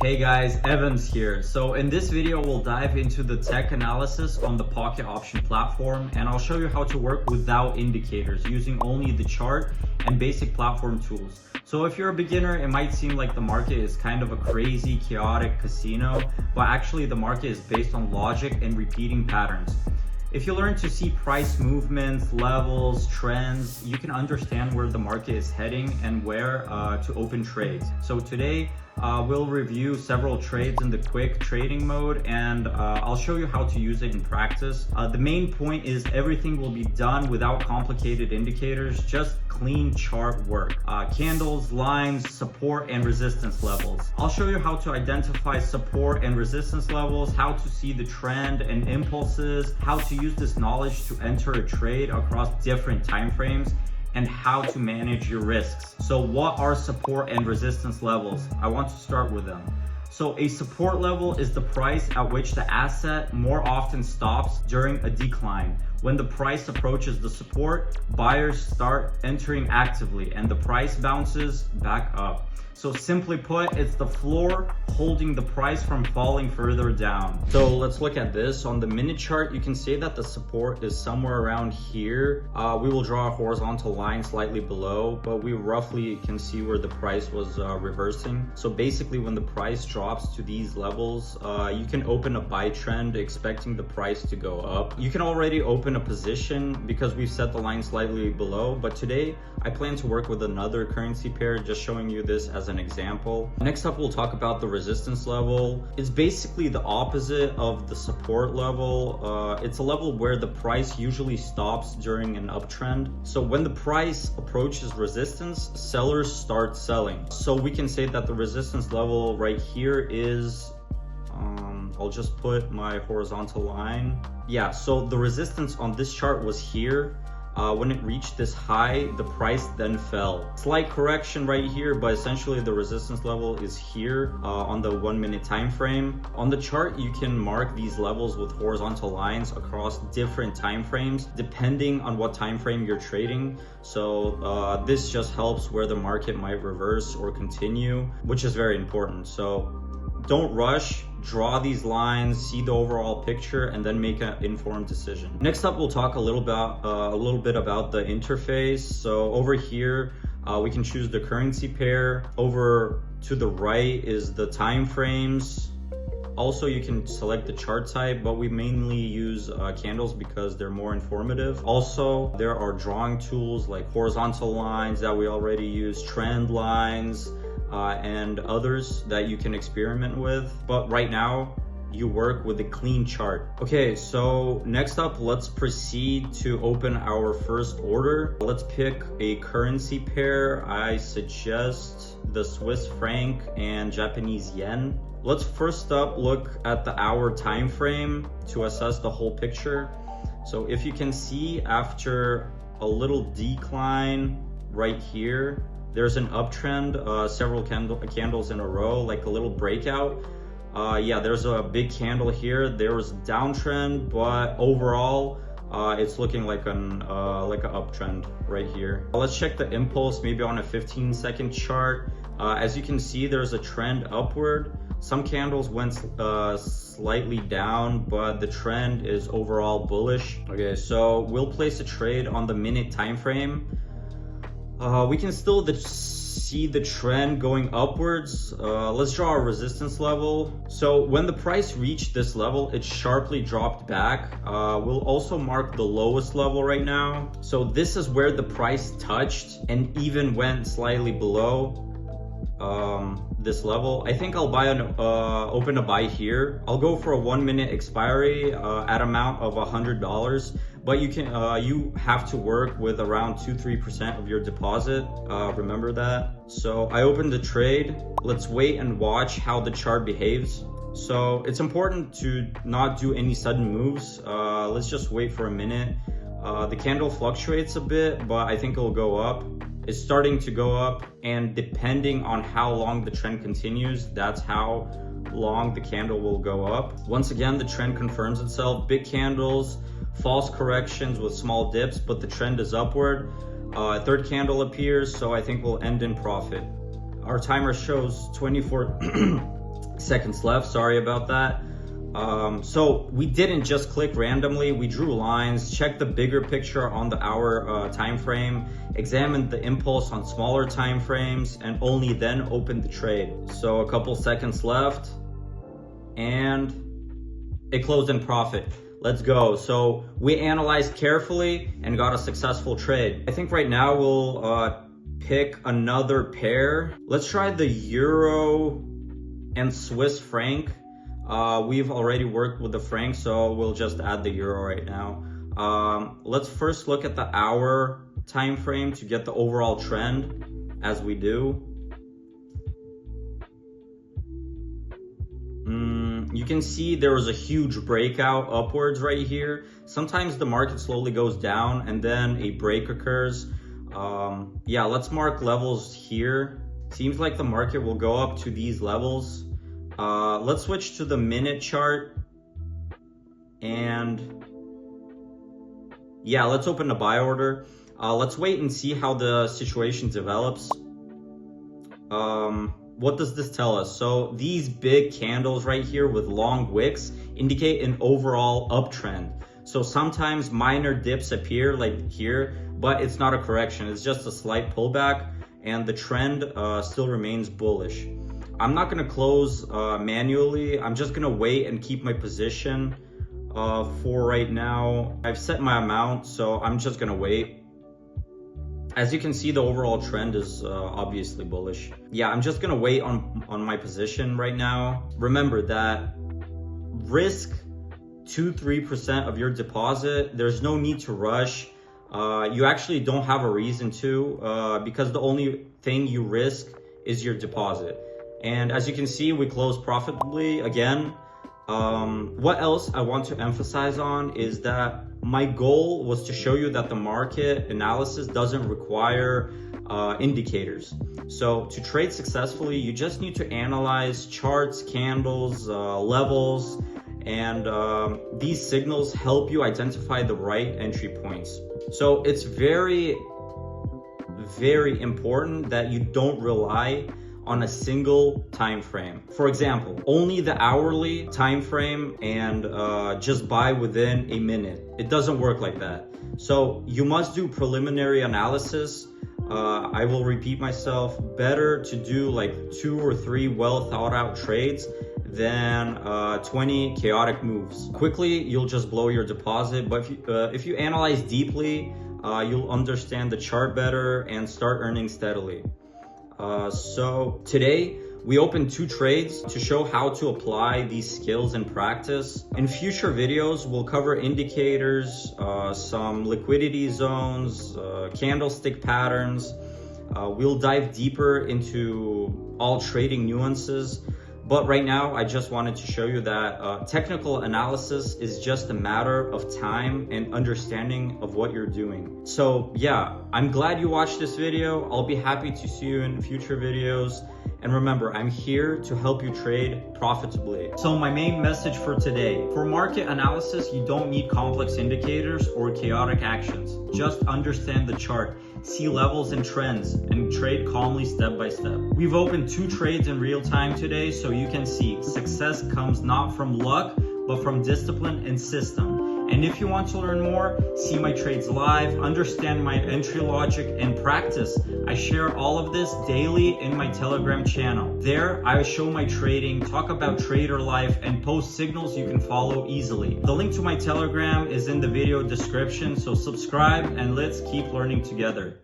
Hey guys, Evans here. So in this video, we'll dive into the tech analysis on the Pocket Option platform, and I'll show you how to work without indicators using only the chart and basic platform tools. So if you're a beginner, it might seem like the market is kind of a crazy, chaotic casino, but actually the market is based on logic and repeating patterns. If you learn to see price movements, levels, trends, you can understand where the market is heading and where to open trades. So today, we'll review several trades in the quick trading mode, and I'll show you how to use it in practice. The main point is everything will be done without complicated indicators, just clean chart work. Candles, lines, support, and resistance levels. I'll show you how to identify support and resistance levels, how to see the trend and impulses, how to use this knowledge to enter a trade across different time frames, and how to manage your risks. So what are support and resistance levels? I want to start with them. So a support level is the price at which the asset more often stops during a decline. When the price approaches the support, buyers start entering actively and the price bounces back up. So simply put, it's the floor holding the price from falling further down. So let's look at this. On the minute chart, you can see that the support is somewhere around here. We will draw a horizontal line slightly below, but we roughly can see where the price was reversing. So basically when the price drops to these levels, you can open a buy trend expecting the price to go up. You can already open a position because we've set the line slightly below, but today I plan to work with another currency pair, just showing you this as an example. Next up, we'll talk about the resistance level. It's basically the opposite of the support level. It's a level where the price usually stops during an uptrend. So when the price approaches resistance, sellers start selling. So we can say that the resistance level right here is, I'll just put my horizontal line. Yeah, so the resistance on this chart was here. When it reached this high, the price then fell. Slight correction right here, but essentially the resistance level is here on the 1 minute time frame. On the chart, you can mark these levels with horizontal lines across different time frames, depending on what time frame you're trading. So this just helps where the market might reverse or continue, which is very important. So don't rush, draw these lines, see the overall picture, and then make an informed decision. Next up, we'll talk a little bit about the interface. So over here, we can choose the currency pair. Over to the right is the time frames. Also, you can select the chart type, but we mainly use candles because they're more informative. Also, there are drawing tools like horizontal lines that we already use, trend lines, and others that you can experiment with. But right now, you work with a clean chart. Okay, so next up, let's proceed to open our first order. Let's pick a currency pair. I suggest the Swiss franc and Japanese yen. Let's first up look at the hour time frame to assess the whole picture. So if you can see, after a little decline right here, there's an uptrend, several candles in a row, like a little breakout. Yeah, there's a big candle here. There was a downtrend, but overall, it's looking like an uptrend right here. Let's check the impulse, maybe on a 15-second chart. As you can see, there's a trend upward. Some candles went slightly down, but the trend is overall bullish. Okay, so we'll place a trade on the minute time frame. We can still see the trend going upwards. Let's draw a resistance level. So when the price reached this level, it sharply dropped back. We'll also mark the lowest level right now. So this is where the price touched and even went slightly below this level. I think I'll open a buy here. I'll go for a 1 minute expiry at amount of $100. But you have to work with around 2-3% of your deposit. Remember that. So I opened the trade. Let's wait and watch how the chart behaves. So it's important to not do any sudden moves. Let's just wait for a minute. The candle fluctuates a bit, but I think it'll go up. It's starting to go up, and depending on how long the trend continues, that's how long the candle will go up. Once again, the trend confirms itself. Big candles, false corrections with small dips, but the trend is upward. Third candle appears, so I think we'll end in profit. Our timer shows 24 seconds left, sorry about that. So we didn't just click randomly, we drew lines, checked the bigger picture on the hour time frame, examined the impulse on smaller time frames, and only then opened the trade. So a couple seconds left, and it closed in profit. Let's go. So we analyzed carefully and got a successful trade. I think right now we'll pick another pair. Let's try the Euro and Swiss franc. We've already worked with the franc, so we'll just add the Euro right now. Let's first look at the hour time frame to get the overall trend, as we do. You can see there was a huge breakout upwards right here. Sometimes the market slowly goes down and then a break occurs. Yeah, let's mark levels here. Seems like the market will go up to these levels. Let's switch to the minute chart, and yeah, let's open the buy order. Let's wait and see how the situation develops. What does this tell us? So these big candles right here with long wicks indicate an overall uptrend. So sometimes minor dips appear like here, but it's not a correction. It's just a slight pullback, and the trend still remains bullish. I'm not gonna close manually. I'm just gonna wait and keep my position for right now. I've set my amount, so I'm just gonna wait. As you can see, the overall trend is obviously bullish. Yeah, I'm just gonna wait on my position right now. Remember that risk 2-3% of your deposit. There's no need to rush. You actually don't have a reason to, because the only thing you risk is your deposit. And as you can see, we closed profitably again. What else I want to emphasize on is that my goal was to show you that the market analysis doesn't require indicators. So to trade successfully, you just need to analyze charts, candles, levels, and these signals help you identify the right entry points. So it's very, very important that you don't rely on a single time frame. For example, only the hourly time frame and just buy within a minute. It doesn't work like that. So you must do preliminary analysis. I will repeat myself, better to do like 2 or 3 well thought out trades than 20 chaotic moves. Quickly, you'll just blow your deposit, but if you analyze deeply, you'll understand the chart better and start earning steadily. So today we opened 2 trades to show how to apply these skills in practice. In future videos, we'll cover indicators, some liquidity zones, candlestick patterns. We'll dive deeper into all trading nuances. But right now, I just wanted to show you that technical analysis is just a matter of time and understanding of what you're doing. So yeah, I'm glad you watched this video. I'll be happy to see you in future videos. And remember, I'm here to help you trade profitably. So my main message for today, for market analysis, you don't need complex indicators or chaotic actions. Just understand the chart, see levels and trends, and trade calmly step by step. We've opened 2 trades in real time today, so you can see success comes not from luck, but from discipline and system. And if you want to learn more, see my trades live, understand my entry logic, and practice, I share all of this daily in my Telegram channel. There, I show my trading, talk about trader life, and post signals you can follow easily. The link to my Telegram is in the video description, so subscribe and let's keep learning together.